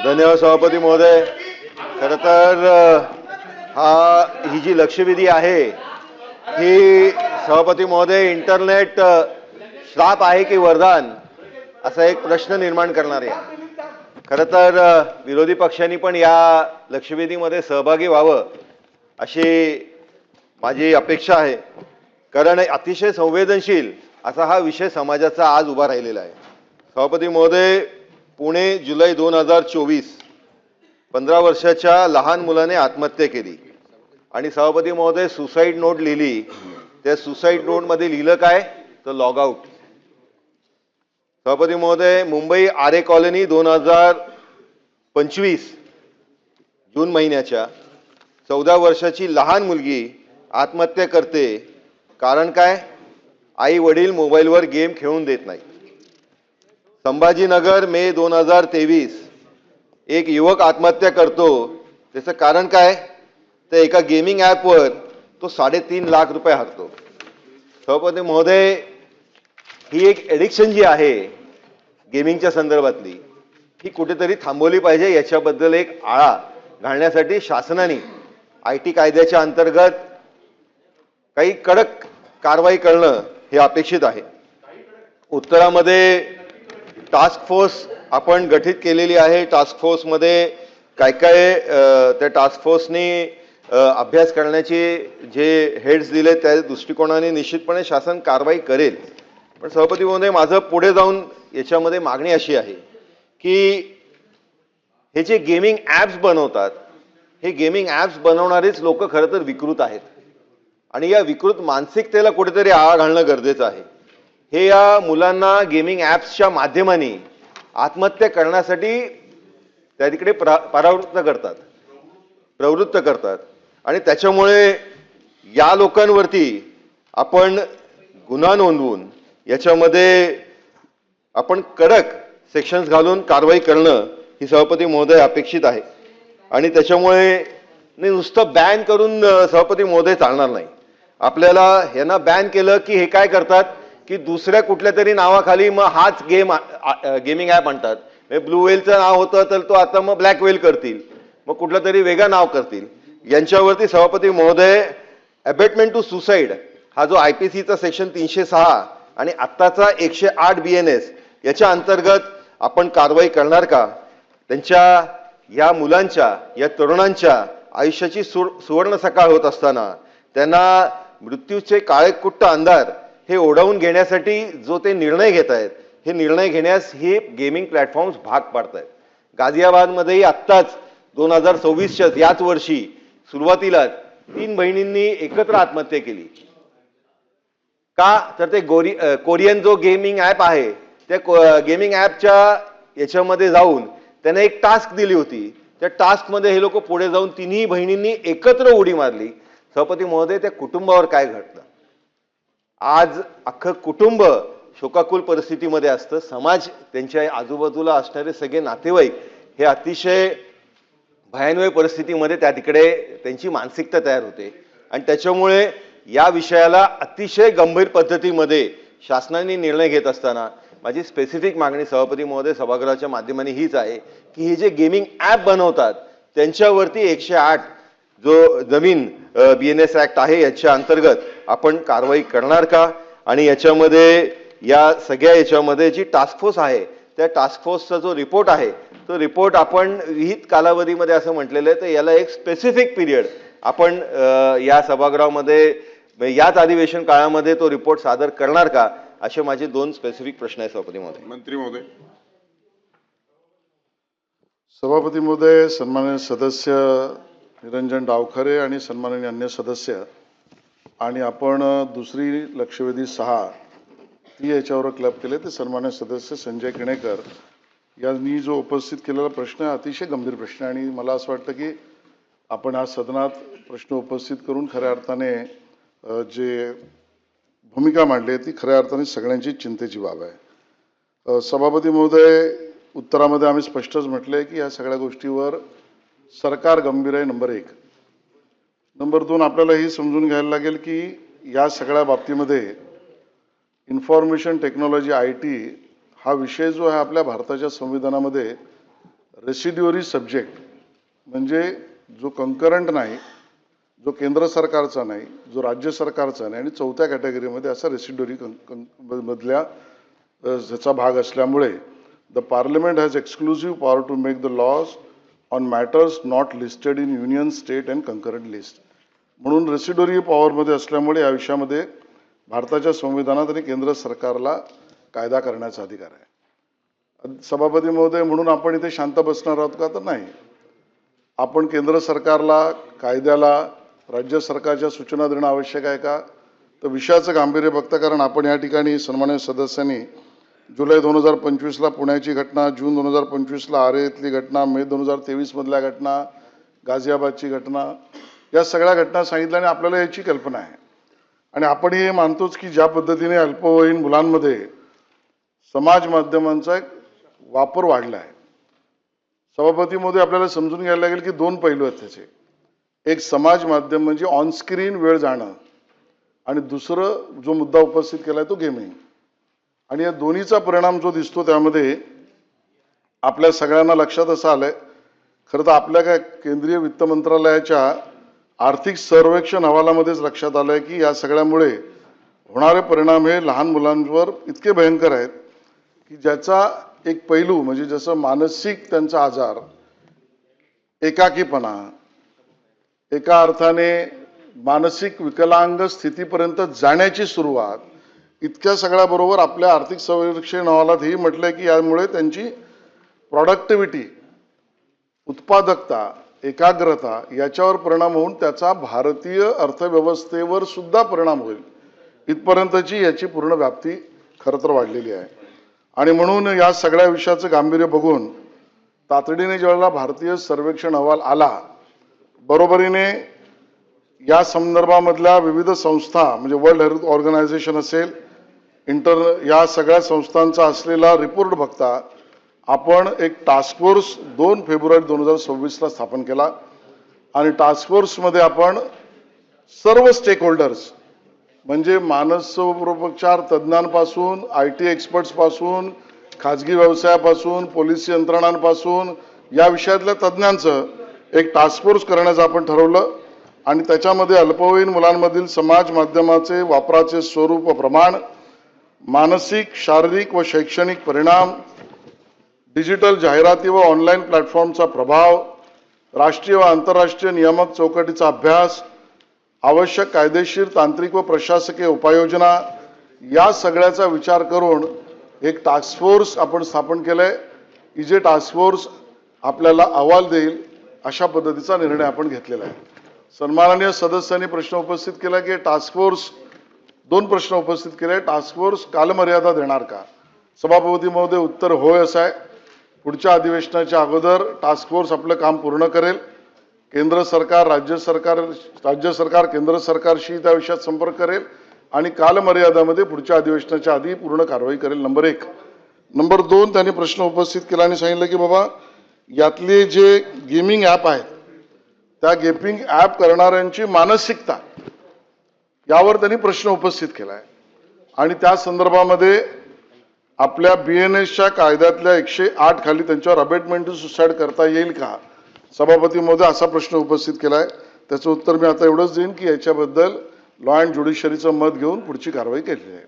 धन्यवाद सभापती महोदय. खरं तर ही जी लक्षवेधी आहे ही सभापती महोदय इंटरनेट श्राप आहे की वरदान असा एक प्रश्न निर्माण करणारे आहे. खरं तर विरोधी पक्षांनी पण या लक्षवेधीमध्ये सहभागी व्हावं अशी माझी अपेक्षा आहे. कारण अतिशय संवेदनशील असा हा विषय समाजाचा आज उभा राहिलेला आहे. सभापती महोदय, पुणे जुलै 2024 15 वर्षाच्या लहान मुलाने आत्महत्या केली आणि सभापती महोदय सुसाईड नोट लिहिली. त्या सुसाईड नोट मध्ये लिहिलं काय तर लॉग आउट. सभापती महोदय, मुंबई आरे कॉलनी 2025 जून महिन्याच्या 14 वर्षाची लहान मुलगी आत्महत्या करते. कारण काय? आई वडील मोबाईलवर गेम खेळून देत नाही. संभाजीनगर मे 2023 एक युवक आत्महत्या करतो. त्याचं कारण काय? तर एका गेमिंग ॲपवर तो 3.5 लाख रुपये हरतो. सभापती महोदय, ही एक एडिक्शन जी आहे गेमिंगच्या संदर्भातली ही कुठेतरी थांबवली पाहिजे. याच्याबद्दल एक आळा घालण्यासाठी शासनाने IT कायद्याच्या अंतर्गत काही कडक कारवाई करणं हे अपेक्षित आहे. उत्तरामध्ये टास्क फोर्स आपण गठीत केलेली आहे. टास्क फोर्समध्ये काय काय त्या टास्क फोर्सनी अभ्यास करण्याचे जे हेड्स दिले त्या दृष्टिकोनाने निश्चितपणे शासन कारवाई करेल. पण सभापती महोदय, माझं पुढे जाऊन याच्यामध्ये मागणी अशी आहे की हे जे गेमिंग ॲप्स बनवतात हे गेमिंग ॲप्स बनवणारेच लोक खरं तर विकृत आहेत आणि या विकृत मानसिकतेला कुठेतरी आळा घालणं गरजेचं आहे. हे या मुलांना गेमिंग ॲप्सच्या माध्यमाने आत्महत्या करण्यासाठी त्या तिकडे प्रवृत्त करतात आणि त्याच्यामुळे या लोकांवरती आपण गुन्हा नोंदवून याच्यामध्ये आपण कडक सेक्शन्स घालून कारवाई करणं ही सभापती महोदय अपेक्षित आहे. आणि त्याच्यामुळे नुसतं बॅन करून सभापती महोदय चालणार नाही. आपल्याला यांना बॅन केलं की हे काय करतात की दुसऱ्या कुठल्या तरी नावाखाली मग हाच गेमिंग ॲप आणतात. ब्लू व्हेलचं नाव होतं तर तो आता मग ब्लॅक व्हेल करतील, मग कुठलं तरी वेगळं नाव करतील. यांच्यावरती सभापती महोदय अबेटमेंट टू सुसाईड हा जो IPCचा सेक्शन 306 आणि आत्ताचा 108 BNS याच्या अंतर्गत आपण कारवाई करणार का? त्यांच्या या मुलांच्या या तरुणांच्या आयुष्याची सुवर्ण सकाळ होत असताना त्यांना मृत्यूचे काळेकुट्ट अंधार हे ओढावून घेण्यासाठी जो ते निर्णय घेत आहेत हे निर्णय घेण्यास हे गेमिंग प्लॅटफॉर्म्स भाग पाडत आहेत. गाझियाबादमध्येही आत्ताच 2026च्या याच वर्षी सुरुवातीला 3 बहिणींनी एकत्र आत्महत्या केली. का? तर ते कोरियन जो गेमिंग ॲप आहे त्या गेमिंग ॲपच्या याच्यामध्ये जाऊन त्याने एक टास्क दिली होती. त्या टास्कमध्ये हे लोक पुढे जाऊन 3ही बहिणींनी एकत्र उडी मारली. सभापती महोदय, त्या कुटुंबावर काय घडतं? आज अख्खं कुटुंब शोकाकुल परिस्थितीमध्ये असतं. समाज, त्यांच्या आजूबाजूला असणारे सगळे नातेवाईक हे अतिशय भयानक परिस्थितीमध्ये त्या तिकडे त्यांची मानसिकता तयार होते आणि त्याच्यामुळे या विषयाला अतिशय गंभीर पद्धतीमध्ये शासनाने निर्णय घेत असताना माझी स्पेसिफिक मागणी सभापती महोदय सभागृहाच्या माध्यमाने हीच आहे की हे जे गेमिंग ॲप बनवतात त्यांच्यावरती 108 जो नवीन BNS ॲक्ट आहे याच्या अंतर्गत आपण कारवाई करणार का? आणि याच्यामध्ये या सगळ्या याच्यामध्ये जी टास्क फोर्स आहे त्या टास्क फोर्सचा जो रिपोर्ट आहे तो रिपोर्ट आपण विहित कालावधीमध्ये असं म्हटलेलं आहे तर याला एक स्पेसिफिक पिरियड आपण या सभागृहामध्ये याच अधिवेशन काळामध्ये तो रिपोर्ट सादर करणार का? असे माझे 2 स्पेसिफिक प्रश्न आहेत सभापती महोदय. मंत्री महोदय. सभापती महोदय, सन्माननीय सदस्य निरंजन डावखरे आणि सन्माननीय अन्य सदस्य आणि आपण दुसरी लक्षवेधी 6 ती याच्यावर क्लब केले ते सन्माननीय सदस्य संजय किणेकर यांनी जो उपस्थित केलेला प्रश्न अतिशय गंभीर प्रश्न आणि मला असं वाटतं की आपण आज सदनात प्रश्न उपस्थित करून खऱ्या अर्थाने जे भूमिका मांडली ती खऱ्या अर्थाने सगळ्यांची चिंतेची बाब आहे. सभापती महोदय, उत्तरामध्ये आम्ही स्पष्टच म्हटले की या सगळ्या गोष्टीवर सरकार गंभीर आहे, नंबर 1. नंबर 2, आपल्याला ही समजून घ्यायला लागेल की या सगळ्या बाबतीमध्ये इन्फॉर्मेशन टेक्नॉलॉजी IT हा विषय जो आहे आपल्या भारताच्या संविधानामध्ये रेसिड्युअरी सब्जेक्ट म्हणजे जो कंकरंट नाही, जो केंद्र सरकारचा नाही, जो राज्य सरकारचा नाही आणि चौथ्या कॅटेगरीमध्ये असा रेसिड्युअरी मधल्या ह्याचा भाग असल्यामुळे the Parliament has exclusive power to make the laws on matters not listed in Union, state and concurrent list. म्हणून रेसिड्युअरी पॉवरमध्ये असल्यामुळे या विषयामध्ये भारताच्या संविधानात आणि केंद्र सरकारला कायदा करण्याचा अधिकार आहे. सभापती महोदय, म्हणून आपण इथे शांत बसणार आहोत का? तर नाही. आपण केंद्र सरकारला, कायद्याला, राज्य सरकारच्या सूचना देणं आवश्यक आहे का? तर विषयाचं गांभीर्य बघता, कारण आपण या ठिकाणी सन्माननीय सदस्यांनी जुलै 2025ला पुण्याची घटना, जून 2025ला आरे इथली घटना, मे 2023 मधल्या घटना, गाझियाबादची घटना, या सगळ्या घटना सांगितल्या आणि आपल्याला याची कल्पना आहे. आणि आपण हे मानतोच की ज्या पद्धतीने अल्पवयीन मुलांमध्ये समाज माध्यमांचा एक वापर वाढला आहे. सभापती महोदय, आपल्याला समजून घ्यायला लागेल की दोन पैलू आहेत त्याचे. एक समाज माध्यम म्हणजे ऑन स्क्रीन वेळ जाणं आणि दुसरं जो मुद्दा उपस्थित केलाय तो गेमिंग. आणि या दोन्हीचा परिणाम जो दिसतो त्यामध्ये आपल्या सगळ्यांना लक्षात असं आलंय, खरं तर आपल्या काय केंद्रीय वित्त मंत्रालयाच्या आर्थिक सर्वेक्षण अहवालामध्येच लक्षात आलंय की या सगळ्यामुळे होणारे परिणाम हे लहान मुलांवर इतके भयंकर आहेत की ज्याचा एक पैलू म्हणजे जसं मानसिक त्यांचा आजार, एकाकीपणा, एका अर्थाने मानसिक विकलांग स्थितीपर्यंत जाण्याची सुरुवात, इतक्या सगळ्याबरोबर आपल्या आर्थिक सर्वेक्षण अहवालात ही म्हटलंय की यामुळे त्यांची प्रॉडक्टिव्हिटी, उत्पादकता, एकाग्रता याच्यावर परिणाम होऊन त्याचा भारतीय अर्थव्यवस्थेवर सुद्धा परिणाम होईल इथपर्यंतची याची पूर्ण व्याप्ती खरं तर वाढलेली आहे. आणि म्हणून या सगळ्या विषयाचं गांभीर्य बघून तातडीने ज्यावेळेला भारतीय सर्वेक्षण अहवाल आला, बरोबरीने या संदर्भामधल्या विविध संस्था म्हणजे वर्ल्ड हेल्थ ऑर्गनायझेशन असेल, या सगळ्या संस्थांचा असलेला रिपोर्ट बघता आपण एक टास्क फोर्स 2 फेब्रुवारी 2026ला स्थापन केला. आणि टास्क फोर्समध्ये आपण सर्व स्टेक होल्डर्स म्हणजे मानसोपचार तज्ज्ञांपासून, IT एक्सपर्ट्सपासून, खाजगी व्यवसायापासून, पोलीस यंत्रणांपासून या विषयातल्या तज्ज्ञांचं एक टास्क फोर्स करण्याचं आपण ठरवलं. आणि त्याच्यामध्ये अल्पवयीन मुलांमधील समाज माध्यमाचे वापराचे स्वरूप व प्रमाण, मानसिक, शारीरिक व शैक्षणिक परिणाम, डिजिटल जाहिराती व ऑनलाईन प्लॅटफॉर्मचा प्रभाव, राष्ट्रीय व आंतरराष्ट्रीय नियामक चौकटीचा अभ्यास, आवश्यक कायदेशीर, तांत्रिक व प्रशासकीय उपाययोजना या सगळ्याचा विचार करून एक टास्क फोर्स आपण स्थापन केलंय की जे टास्क फोर्स आपल्याला अहवाल देईल अशा पद्धतीचा निर्णय आपण घेतलेला आहे. सन्माननीय सदस्यांनी प्रश्न उपस्थित केला की टास्क फोर्स 2 प्रश्न उपस्थित केले. टास्क फोर्स कालमर्यादा देणार का? सभापती महोदय, उत्तर होय असं आहे. पुढच्या अधिवेशनाच्या अगोदर टास्क फोर्स आपलं काम पूर्ण करेल. केंद्र सरकार, राज्य सरकार केंद्र सरकारशी त्या विषयात संपर्क करेल आणि कालमर्यादामध्ये पुढच्या अधिवेशनाच्या आधी पूर्ण कारवाई करेल. नंबर 1. नंबर 2, त्यांनी प्रश्न उपस्थित केला आणि सांगितलं की बाबा यातले जे गेमिंग ॲप आहेत त्या गेमिंग ॲप करणाऱ्यांची मानसिकता यावर त्यांनी प्रश्न उपस्थित केलाय. आणि त्या संदर्भामध्ये आपल्या BNSच्या कायद्यातल्या 108 खाली त्यांच्यावर अबेटमेंट टू सुसाईड करता येईल का? सभापती महोदय, असा प्रश्न उपस्थित केलाय. त्याचं उत्तर मी आता एवढंच देईन की याच्याबद्दल लॉ अँड ज्युडिशरीचं मत घेऊन पुढची कारवाई केली आहे.